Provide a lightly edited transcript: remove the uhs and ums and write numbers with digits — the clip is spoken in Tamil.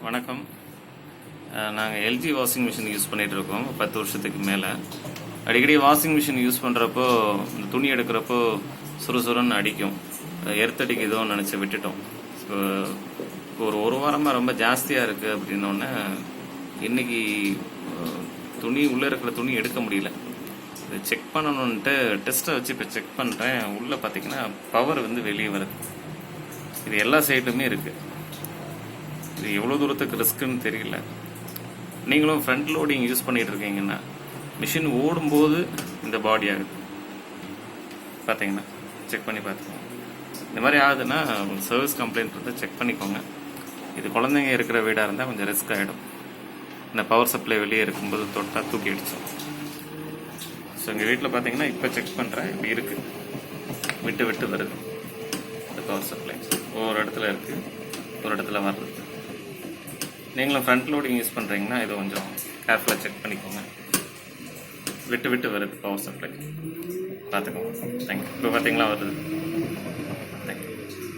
வணக்கம். நாங்கள் எல்ஜி வாஷிங் மிஷின் யூஸ் பண்ணிகிட்ருக்கோம் 10 வருஷத்துக்கு மேலே. அடிக்கடி வாஷிங் மிஷின் யூஸ் பண்ணுறப்போ இந்த துணி எடுக்கிறப்போ சுறுசுறுன்னு அடிக்கும். எர்த்தடிக்குதோன்னு நினச்சி விட்டுட்டோம். ஸோ ஒரு வாரமாக ரொம்ப ஜாஸ்தியாக இருக்குது அப்படின்னோடனே இன்றைக்கி துணி உள்ளே இருக்கிற துணி எடுக்க முடியல. இதை செக் பண்ணணுன்ட்டு டெஸ்ட்டை வச்சு இப்போ செக் பண்ணுறேன். உள்ளே பார்த்தீங்கன்னா பவர் வெளியே வருது. இது எல்லா சைடுமே இருக்குது. இது எவ்வளோ தூரத்துக்கு ரிஸ்க்குன்னு தெரியல. நீங்களும் ஃப்ரண்ட் லோடிங் யூஸ் பண்ணிகிட்டு இருக்கீங்கன்னா மிஷின் ஓடும்போது இந்த பாடி ஆகுது. பார்த்தீங்கன்னா செக் பண்ணி பார்த்துக்கோங்க. இந்த மாதிரி ஆகுதுன்னா சர்வீஸ் கம்ப்ளைண்ட் இருந்தால் செக் பண்ணிக்கோங்க. இது குழந்தைங்க இருக்கிற வீடாக இருந்தால் கொஞ்சம் ரிஸ்க் ஆகிடும். இந்த பவர் சப்ளை வெளியே இருக்கும்போது தொட்டால் தூக்கி அடிச்சோம். ஸோ எங்கள் வீட்டில் பார்த்தீங்கன்னா இப்போ செக் பண்ணுறேன். இப்படி இருக்குது, விட்டு விட்டு வருது இந்த பவர் சப்ளை. ஒவ்வொரு இடத்துல இருக்குது, ஒரு இடத்துல வர்றது. நீங்களும் ஃப்ரண்ட் லோடிங் யூஸ் பண்ணுறீங்கன்னா இதை கொஞ்சம் கேர்ஃபுல்லாக செக் பண்ணிக்கோங்க. விட்டு விட்டு வருது பவர் சப்ளை, பார்த்துக்கோங்க. தேங்க்யூ. இப்போ பார்த்தீங்களா வருது.